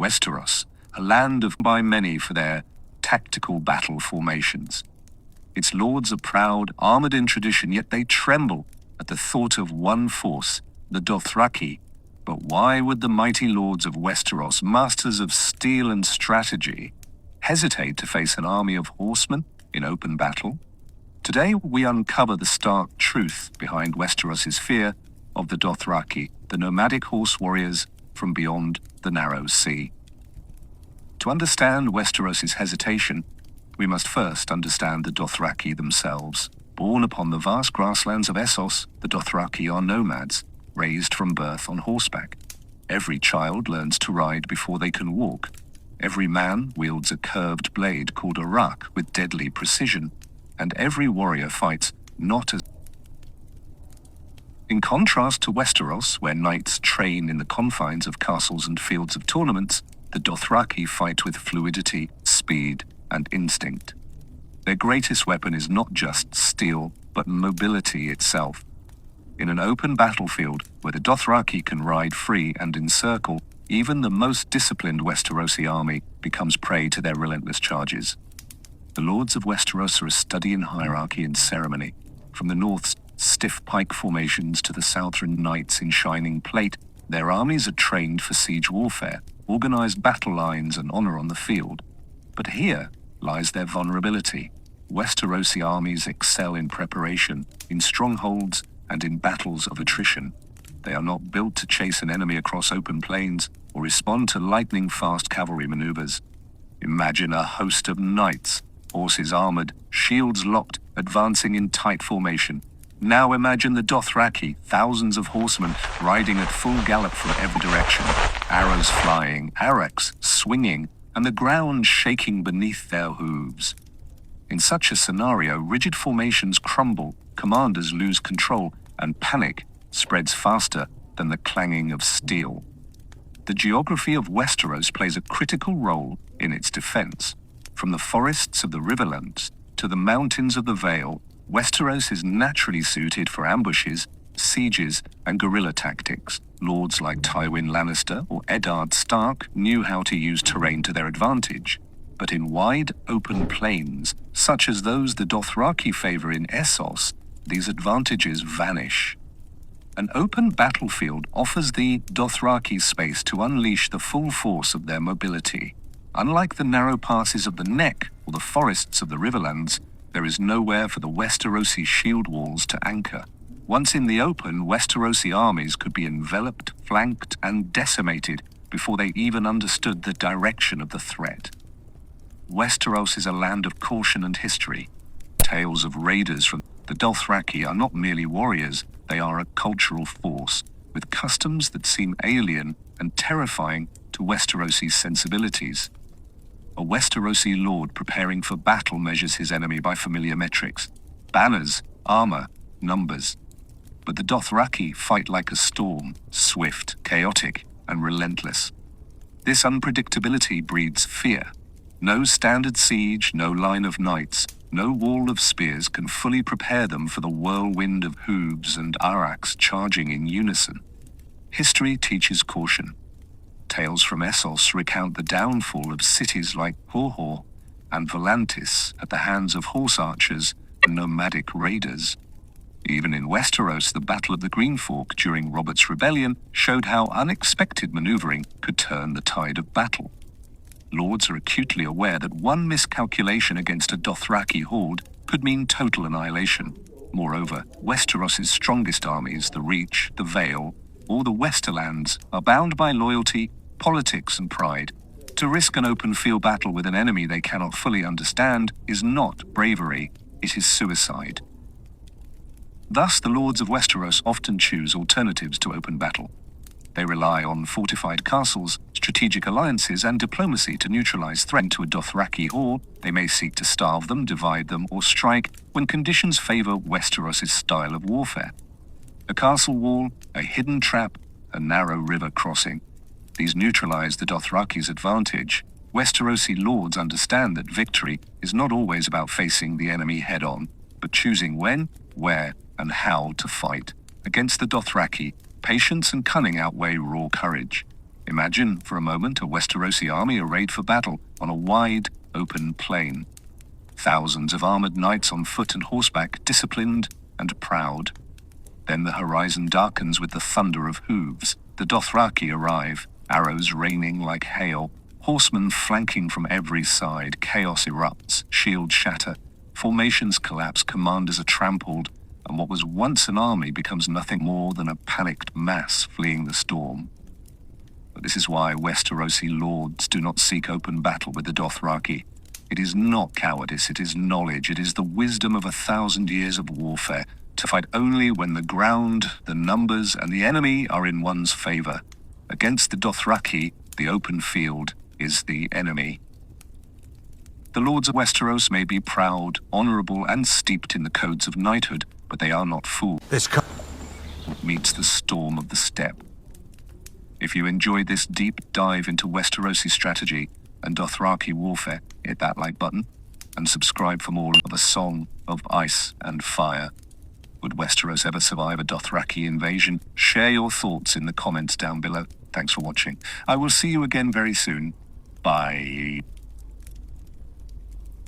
Westeros, a land of by many for their tactical battle formations. Its lords are proud, armored in tradition, yet they tremble at the thought of one force, the Dothraki. But why would the mighty lords of Westeros, masters of steel and strategy, hesitate to face an army of horsemen in open battle? Today we uncover the stark truth behind Westeros' fear of the Dothraki, the nomadic horse warriors from beyond the narrow sea. To understand Westeros' hesitation, we must first understand the Dothraki themselves. Born upon the vast grasslands of Essos, the Dothraki are nomads, raised from birth on horseback. Every child learns to ride before they can walk. Every man wields a curved blade called a ruck with deadly precision, and every warrior fights not as... In contrast to Westeros, where knights train in the confines of castles and fields of tournaments, the Dothraki fight with fluidity, speed, and instinct. Their greatest weapon is not just steel, but mobility itself. In an open battlefield where the Dothraki can ride free and encircle, even the most disciplined Westerosi army becomes prey to their relentless charges. The lords of Westeros are a study in hierarchy and ceremony. From the north's stiff pike formations to the southern knights in shining plate, their armies are trained for siege warfare, organized battle lines, and honor on the field. But here lies their vulnerability. Westerosi armies excel in preparation, in strongholds, and in battles of attrition. They are not built to chase an enemy across open plains or respond to lightning-fast cavalry maneuvers. Imagine a host of knights, horses armored, shields locked, advancing in tight formation. Now imagine the Dothraki, thousands of horsemen riding at full gallop from every direction, arrows flying, arcs swinging, and the ground shaking beneath their hooves. In such a scenario, rigid formations crumble, commanders lose control, and panic spreads faster than the clanging of steel. The geography of Westeros plays a critical role in its defense. From the forests of the Riverlands to the mountains of the Vale, Westeros is naturally suited for ambushes, sieges, and guerrilla tactics. Lords like Tywin Lannister or Eddard Stark knew how to use terrain to their advantage. But in wide, open plains, such as those the Dothraki favor in Essos, these advantages vanish. An open battlefield offers the Dothraki space to unleash the full force of their mobility. Unlike the narrow passes of the Neck or the forests of the Riverlands, there is nowhere for the Westerosi shield walls to anchor. Once in the open, Westerosi armies could be enveloped, flanked, and decimated before they even understood the direction of the threat. Westeros is a land of caution and history. Tales of raiders from the Dothraki are not merely warriors, they are a cultural force, with customs that seem alien and terrifying to Westerosi's sensibilities. A Westerosi lord preparing for battle measures his enemy by familiar metrics: banners, armor, numbers. But the Dothraki fight like a storm, swift, chaotic, and relentless. This unpredictability breeds fear. No standard siege, no line of knights, no wall of spears can fully prepare them for the whirlwind of hooves and arcs charging in unison. History teaches caution. Tales from Essos recount the downfall of cities like Horde and Volantis at the hands of horse archers and nomadic raiders. Even in Westeros, the Battle of the Green Fork during Robert's Rebellion showed how unexpected maneuvering could turn the tide of battle. Lords are acutely aware that one miscalculation against a Dothraki horde could mean total annihilation. Moreover, Westeros' strongest armies, the Reach, the Vale, or the Westerlands, are bound by loyalty, politics, and pride. To risk an open field battle with an enemy they cannot fully understand is not bravery, it is suicide. Thus, the lords of Westeros often choose alternatives to open battle. They rely on fortified castles, strategic alliances, and diplomacy to neutralize threat to a Dothraki horde. They may seek to starve them, divide them, or strike when conditions favor Westeros' style of warfare. A castle wall, a hidden trap, a narrow river crossing. These neutralize the Dothraki's advantage. Westerosi lords understand that victory is not always about facing the enemy head-on, but choosing when, where, and how to fight. Against the Dothraki, patience and cunning outweigh raw courage. Imagine, for a moment, a Westerosi army arrayed for battle on a wide, open plain. Thousands of armored knights on foot and horseback, disciplined and proud. Then the horizon darkens with the thunder of hooves. The Dothraki arrive, arrows raining like hail, horsemen flanking from every side. Chaos erupts, shields shatter, formations collapse, commanders are trampled, and what was once an army becomes nothing more than a panicked mass fleeing the storm. But this is why Westerosi lords do not seek open battle with the Dothraki. It is not cowardice, it is knowledge, it is the wisdom of 1,000 years of warfare, to fight only when the ground, the numbers, and the enemy are in one's favor. Against the Dothraki, the open field is the enemy. The lords of Westeros may be proud, honorable, and steeped in the codes of knighthood, but they are not fools. Meets the storm of the steppe. If you enjoyed this deep dive into Westerosi strategy and Dothraki warfare, hit that like button and subscribe for more of A Song of Ice and Fire. Would Westeros ever survive a Dothraki invasion? Share your thoughts in the comments down below. Thanks for watching. I will see you again very soon. Bye.